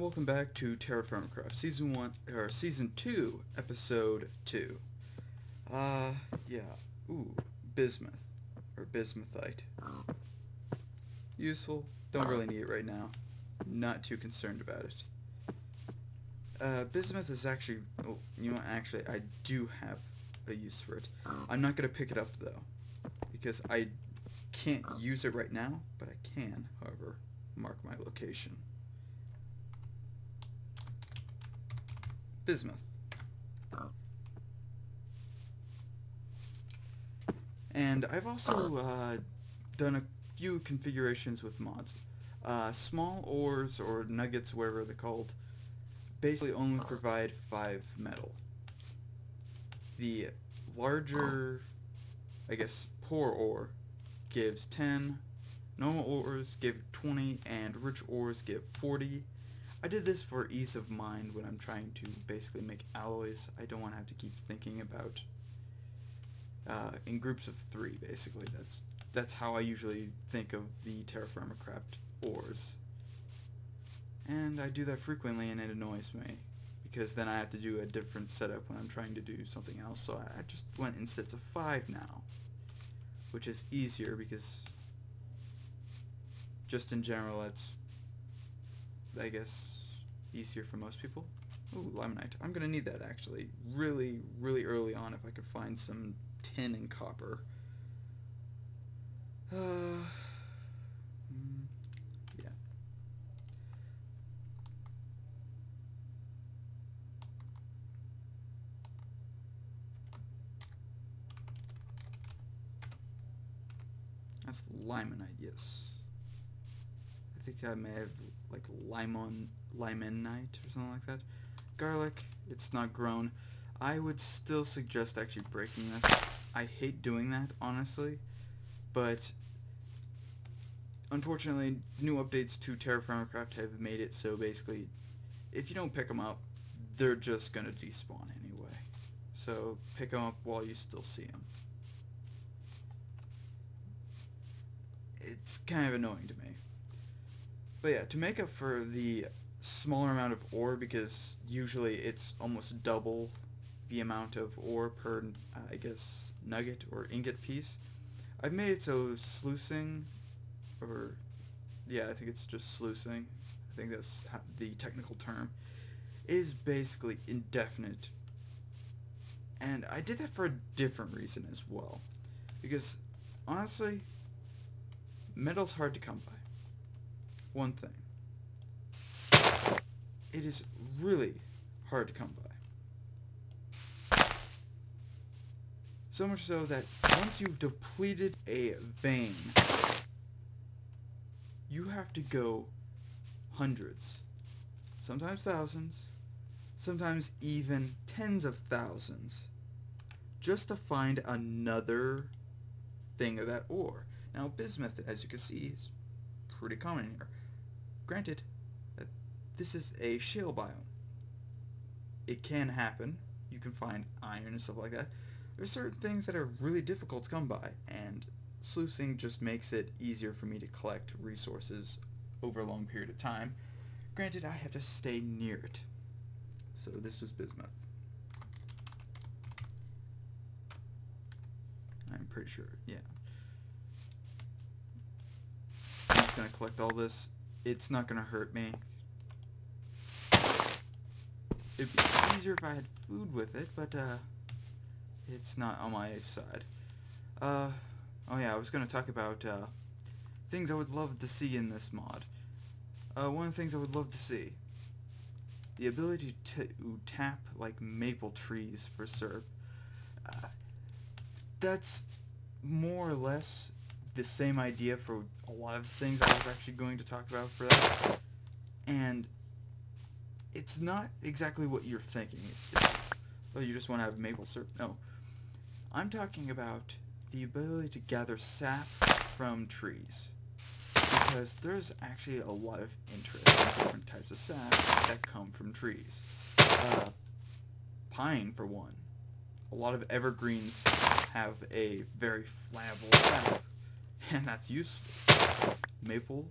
welcome back to TerraFirmaCraft Season 2, Episode 2. Yeah. Ooh, bismuth. Or bismuthite. Useful. Don't really need it right now. Not too concerned about it. Bismuth is actually... Oh, you know what? Actually, I do have a use for it. I'm not going to pick it up, though. Because I can't use it right now, but I can, however, mark my location. Bismuth. And I've also done a few configurations with mods. Small ores, or nuggets, whatever they're called, basically only provide 5 metal. The larger, I guess, poor ore gives 10, normal ores give 20, and rich ores give 40. I did this for ease of mind when I'm trying to basically make alloys. I don't want to have to keep thinking about in groups of 3, basically. That's how I usually think of the TerraFirmaCraft ores. And I do that frequently, and it annoys me, because then I have to do a different setup when I'm trying to do something else. So I just went in sets of 5 now, which is easier because just in general that's, I guess, easier for most people. Ooh, limonite. I'm gonna need that actually really early on if I could find some tin and copper. Yeah. That's limonite, yes. I think I may have like limonite or something like that. Garlic, it's not grown. I would still suggest actually breaking this. I hate doing that, honestly, but unfortunately new updates to TerraFirmaCraft have made it so basically if you don't pick them up, they're just gonna despawn anyway. So pick them up while you still see them. It's kind of annoying to me. But yeah, to make up for the smaller amount of ore, because usually it's almost double the amount of ore per, I guess, nugget or ingot piece, I've made it so sluicing, or, yeah, I think it's just sluicing, I think that's the technical term, is basically indefinite. And I did that for a different reason as well. Because, honestly, metal's hard to come by. One thing. It is really hard to come by. So much so that once you've depleted a vein, you have to go hundreds, sometimes thousands, sometimes even tens of thousands, just to find another thing of that ore. Now, bismuth, as you can see, is pretty common here. Granted, this is a shale biome. It can happen. You can find iron and stuff like that. There's certain things that are really difficult to come by, and sluicing just makes it easier for me to collect resources over a long period of time. Granted, I have to stay near it. So this was bismuth. I'm pretty sure, yeah. I'm just gonna collect all this. It's not gonna hurt me. It'd be easier if I had food with it, but it's not on my side. Oh yeah, I was gonna talk about things I would love to see in this mod. One of the things I would love to see: the ability to tap like maple trees for syrup. That's more or less the same idea for a lot of the things I was actually going to talk about for that. And it's not exactly what you're thinking. Oh, you just want to have maple syrup. No. I'm talking about the ability to gather sap from trees. Because there's actually a lot of interest in different types of sap that come from trees. Pine, for one. A lot of evergreens have a very flammable sap. and that's useful. Maple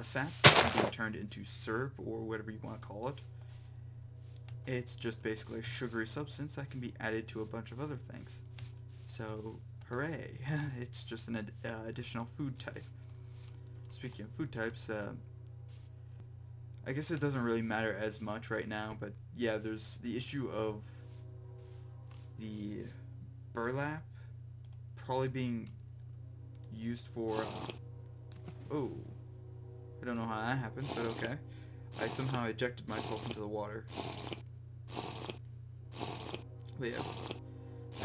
sap can be turned into syrup or whatever you want to call it. It's just basically a sugary substance that can be added to a bunch of other things. So, hooray! It's just an additional food type. Speaking of food types, I guess it doesn't really matter as much right now, but yeah, there's the issue of the burlap probably being used for, oh, I don't know how that happened, but okay. I somehow ejected myself into the water. But yeah,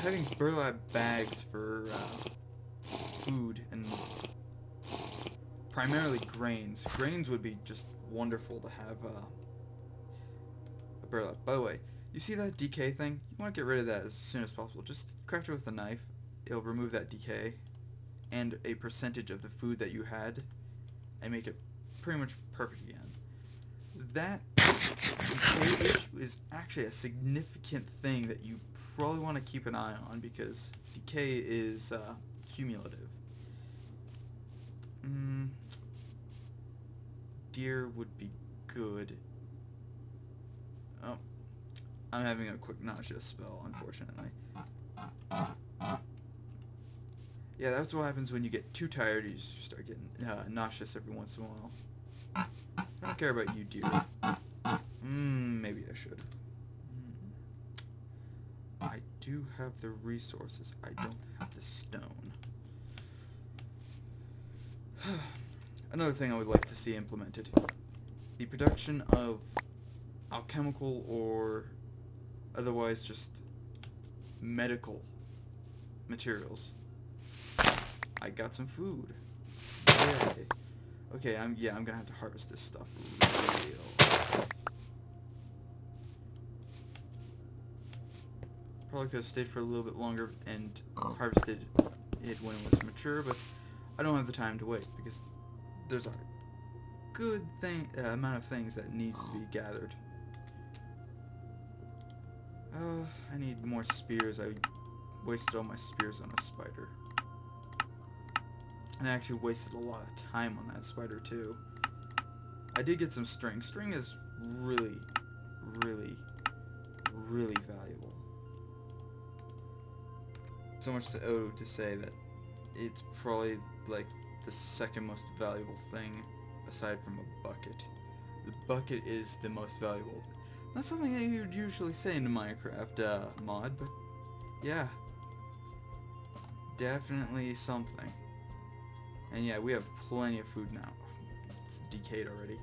having burlap bags for food and primarily grains. Grains would be just wonderful to have a burlap. By the way, you see that decay thing? You want to get rid of that as soon as possible. Just craft it with a knife. It'll remove that decay and a percentage of the food that you had and make it pretty much perfect again. That decay issue is actually a significant thing that you probably want to keep an eye on because decay is cumulative. Deer would be good. Oh, I'm having a quick nausea spell, unfortunately. Yeah, that's what happens when you get too tired. You just start getting nauseous every once in a while. I don't care about you, deer. Maybe I should. I do have the resources. I don't have the stone. Another thing I would like to see implemented. The production of alchemical or otherwise just medical materials. I got some food. Yay. Okay, I'm gonna have to harvest this stuff real. Probably could have stayed for a little bit longer and harvested it when it was mature, but I don't have the time to waste because there's a good amount of things that needs to be gathered. I need more spears. I wasted all my spears on a spider. And I actually wasted a lot of time on that spider too. I did get some string. String is really, really, really valuable. So much to say that it's probably like the second most valuable thing aside from a bucket. The bucket is the most valuable. Not something that you'd usually say in the Minecraft mod, but yeah, definitely something. And yeah, we have plenty of food now. It's decayed already.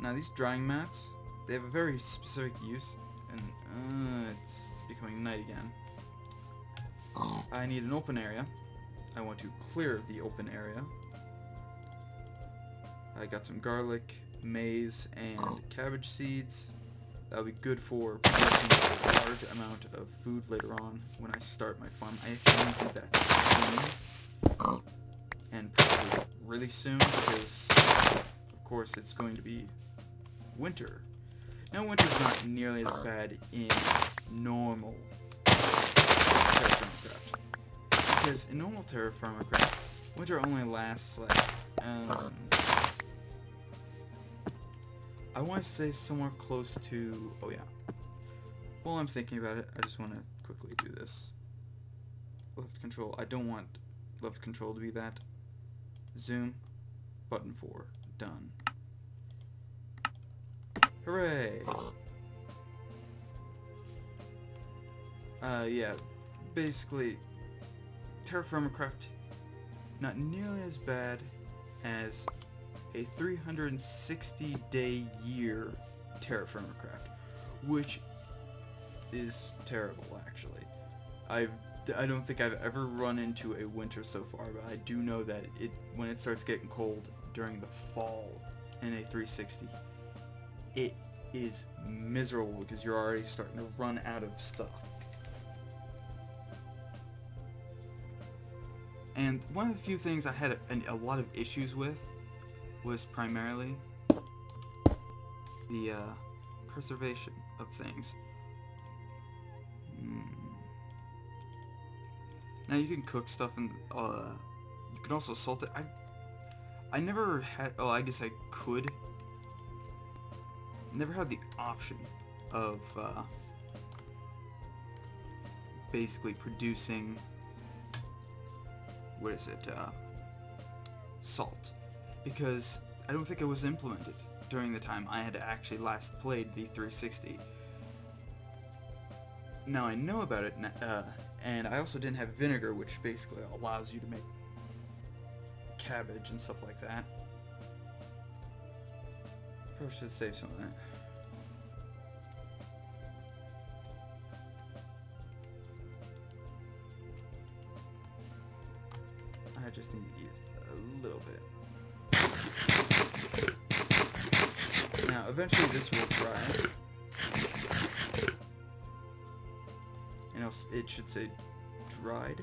Now these drying mats, they have a very specific use, and it's becoming night again. I need an open area. I want to clear the open area. I got some garlic, maize, and cabbage seeds. That'll be good for producing a large amount of food later on when I start my farm. I actually need to do that soon. And probably really soon because, of course, it's going to be winter. Now, winter's not nearly as bad in normal TerraFirmaCraft. Because in normal TerraFirmaCraft, winter only lasts like, I want to say somewhere close to, oh yeah. While I'm thinking about it, I just want to quickly do this. Left control, I don't want left control to be that. Zoom, button 4, done. Hooray! Yeah, basically, TerraFirmaCraft, not nearly as bad as a 360-day year TerraFirmaCraft, which is terrible, actually. I don't think I've ever run into a winter so far, but I do know that when it starts getting cold during the fall in a 360, it is miserable because you're already starting to run out of stuff. And one of the few things I had a lot of issues with was primarily the preservation of things. Now you can cook stuff and you can also salt it. I never had. Oh, I guess I could. Never had the option of basically producing. What is it? Salt, because I don't think it was implemented during the time I had actually last played the 360. Now I know about it, and I also didn't have vinegar, which basically allows you to make cabbage and stuff like that. Probably should save some of that. I just need to eat a little bit. Now, eventually this will dry. And it should say dried.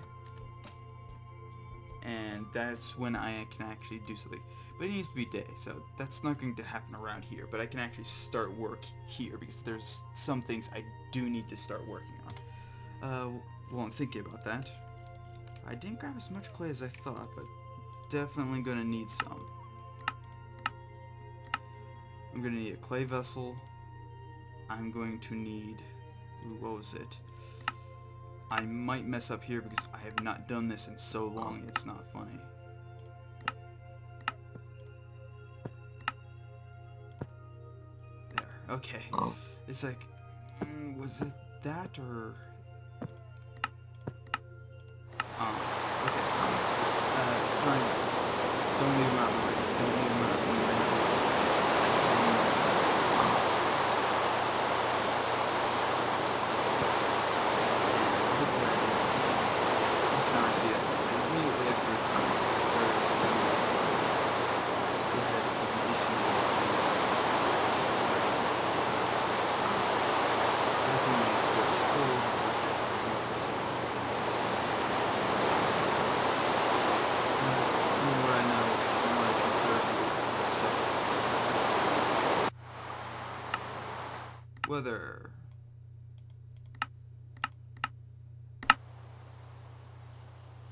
And that's when I can actually do something. But it needs to be day, so that's not going to happen around here. But I can actually start work here, because there's some things I do need to start working on. Well, I'm thinking about that. I didn't grab as much clay as I thought, but definitely gonna need some. I'm gonna need a clay vessel. I'm going to need... what was it? I might mess up here because I have not done this in so long, it's not funny. There, okay. It's like, was it that or... okay. Drying eggs. Don't leave them out in the rain. Don't leave them out in the rain. You can already see it. Immediately after it started, we had an issue. This one was spoiled. Weather.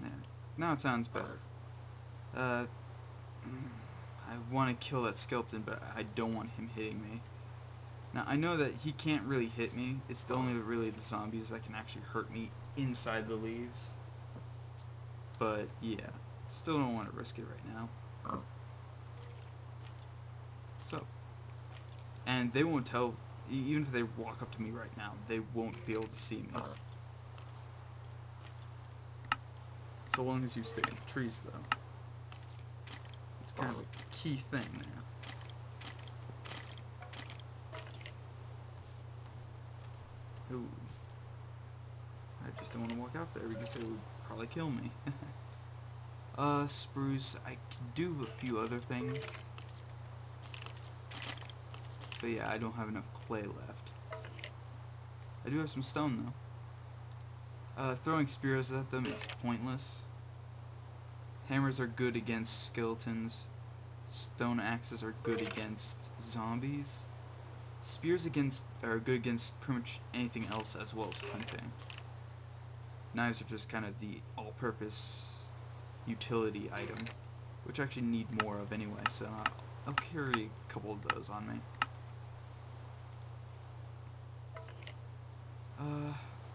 Yeah. Now it sounds better. I want to kill that skeleton, but I don't want him hitting me. Now, I know that he can't really hit me. It's only really the zombies that can actually hurt me inside the leaves. But, yeah. Still don't want to risk it right now. So. And they won't tell... even if they walk up to me right now, they won't be able to see me. So long as you stay in the trees, though. It's kind of a key thing there. Ooh. I just don't want to walk out there because they would probably kill me. Spruce. I can do a few other things. But yeah, I don't have enough clay left. I do have some stone, though. Throwing spears at them is pointless. Hammers are good against skeletons. Stone axes are good against zombies. Spears are good against pretty much anything else as well as hunting. Knives are just kind of the all-purpose utility item, which I actually need more of anyway, so I'll carry a couple of those on me.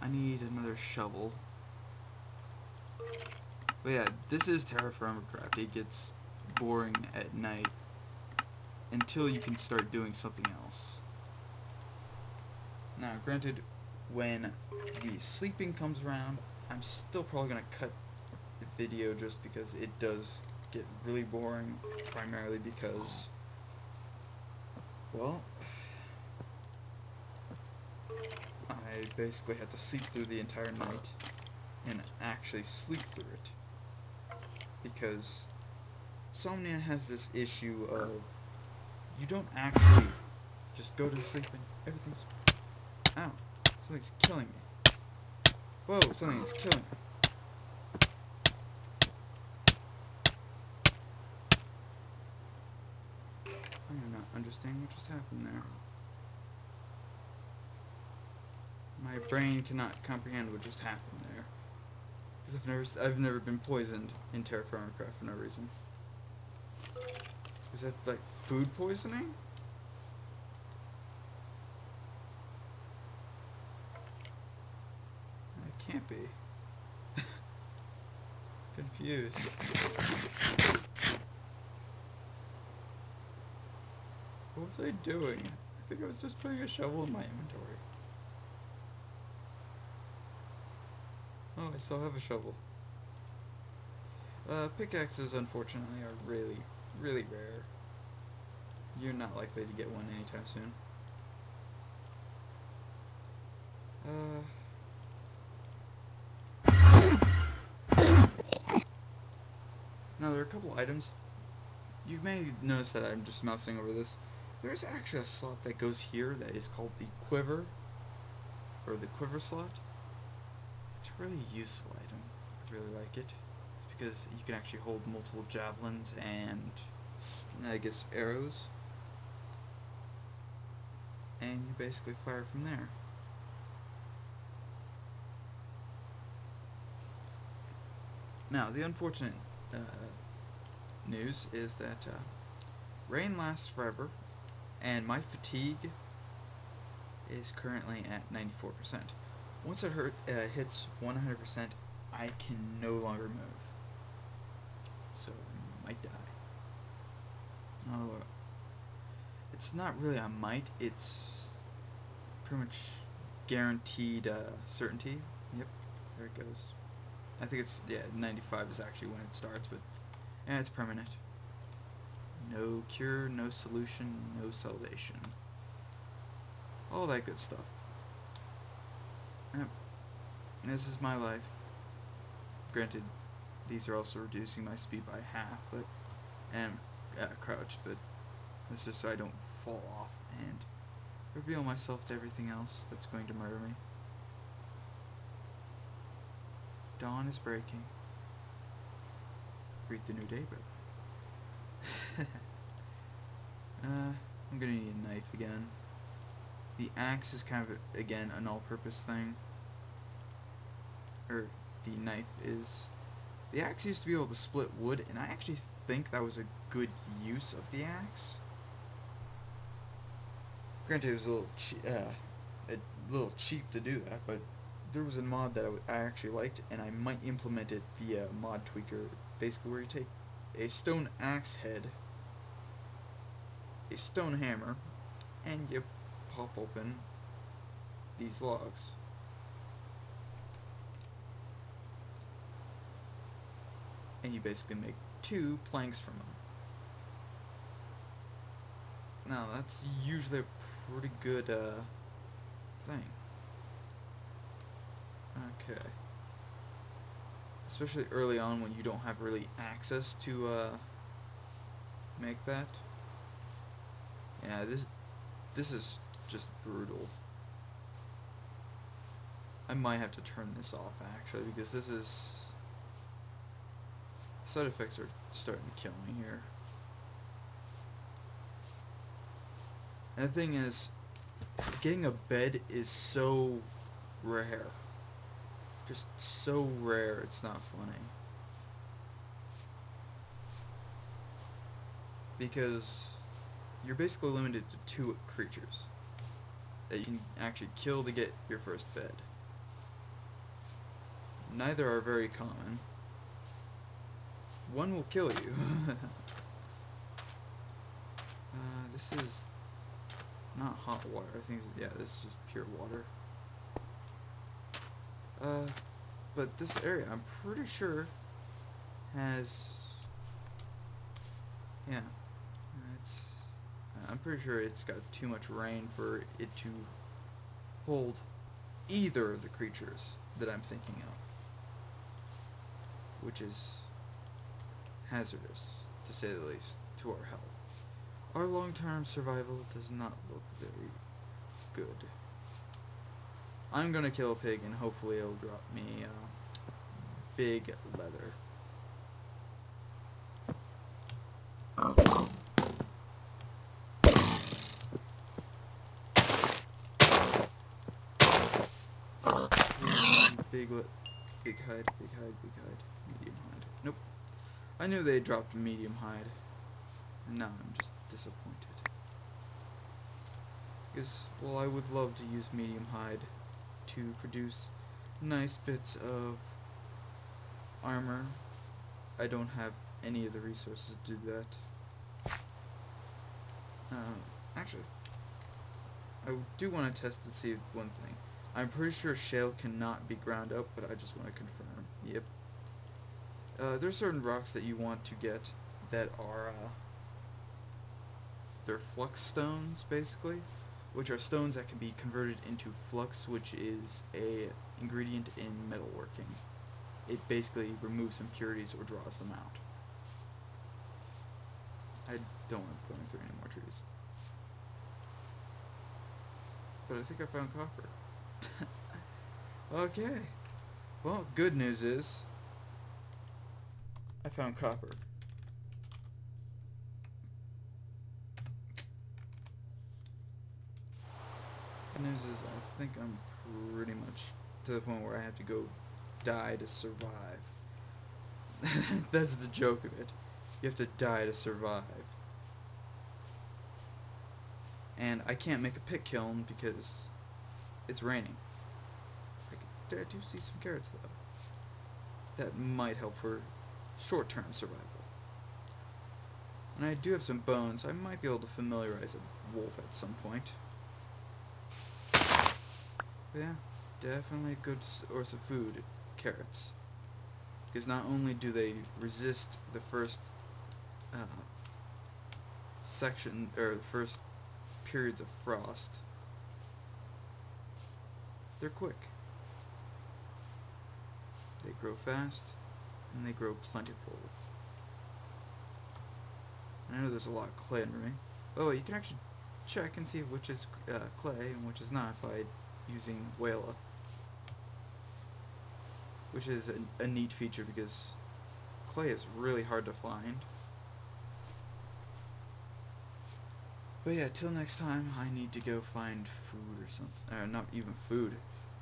I need another shovel. But yeah, this is TerraFirmaCraft. It gets boring at night until you can start doing something else. Now, granted, when the sleeping comes around, I'm still probably going to cut the video just because it does get really boring, primarily because, well, I basically had to sleep through the entire night and actually sleep through it. Because Somnia has this issue of you don't actually just go to sleep and everything's... Ow, something's killing me. Whoa, something's killing me. I am not understanding what just happened there. My brain cannot comprehend what just happened there. Because I've never been poisoned in TerraFirmaCraft for no reason. Is that like food poisoning? It can't be. Confused. What was I doing? I think I was just putting a shovel in my inventory. Oh, I still have a shovel. Pickaxes, unfortunately, are really, really rare. You're not likely to get one anytime soon. Now, there are a couple items. You may notice that I'm just mousing over this. There's actually a slot that goes here that is called the quiver, or the quiver slot. It's a really useful item. I really like it. It's because you can actually hold multiple javelins and, I guess, arrows. And you basically fire from there. Now, the unfortunate news is that rain lasts forever, and my fatigue is currently at 94%. Once it hits 100%, I can no longer move. So, I might die. Oh, it's not really a might, it's pretty much guaranteed certainty. Yep, there it goes. I think it's, yeah, 95 is actually when it starts, but yeah, it's permanent. No cure, no solution, no salvation. All that good stuff. Yep. This is my life. Granted, these are also reducing my speed by half, but and crouched, but it's just so I don't fall off and reveal myself to everything else that's going to murder me. Dawn is breaking. Greet the new day, brother. I'm gonna need a knife again. The axe is kind of, again, an all-purpose thing. Or, the knife is... The axe used to be able to split wood, and I actually think that was a good use of the axe. Granted, it was a little cheap to do that, but there was a mod that I actually liked, and I might implement it via mod tweaker, basically where you take a stone axe head, a stone hammer, and you pop open these logs. And you basically make 2 planks from them. Now, that's usually a pretty good thing. Okay. Especially early on when you don't have really access to make that. Yeah, this is just brutal. I might have to turn this off actually, because this is... Side effects are starting to kill me here. And the thing is, getting a bed is so rare. Just so rare, it's not funny. Because you're basically limited to 2 creatures that you can actually kill to get your first bed. Neither are very common. One will kill you. This is not hot water. I think, yeah, this is just pure water. But this area, I'm pretty sure, has... Yeah. I'm pretty sure it's got too much rain for it to hold either of the creatures that I'm thinking of. Which is hazardous, to say the least, to our health. Our long-term survival does not look very good. I'm gonna kill a pig and hopefully it'll drop me big leather. Big Big hide, big hide, big hide. Medium hide. Nope. I knew they dropped medium hide. And now I'm just disappointed. Because, well, I would love to use medium hide to produce nice bits of armor. I don't have any of the resources to do that. Actually, I do want to test to see one thing. I'm pretty sure shale cannot be ground up, but I just want to confirm. Yep. There's certain rocks that you want to get that are, they're flux stones, basically, which are stones that can be converted into flux, which is a ingredient in metalworking. It basically removes impurities or draws them out. I don't want to put through any more trees. But I think I found copper. Okay. Well, good news is I found copper. Good news is I think I'm pretty much to the point where I have to go die to survive. That's the joke of it. You have to die to survive. And I can't make a pit kiln because it's raining. I do see some carrots though. That might help for short-term survival. And I do have some bones. I might be able to familiarize a wolf at some point. But yeah, definitely a good source of food, carrots. Because not only do they resist the first section, or the first periods of frost, they're quick. They grow fast, and they grow plentiful. And I know there's a lot of clay under me. Oh, you can actually check and see which is clay and which is not by using Whala. Which is a neat feature because clay is really hard to find. But yeah, till next time, I need to go find food or something. Not even food.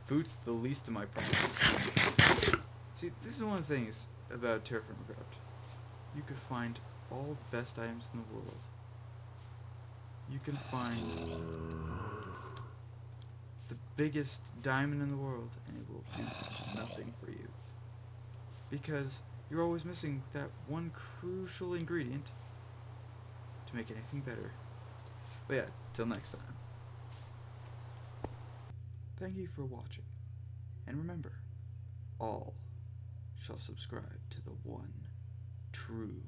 Food's the least of my problems. See, this is one of the things about TerraFirmaCraft. You could find all the best items in the world. You can find the biggest diamond in the world, and it will do nothing for you. Because you're always missing that one crucial ingredient to make anything better. But yeah, till next time. Thank you for watching. And remember, all shall subscribe to the one true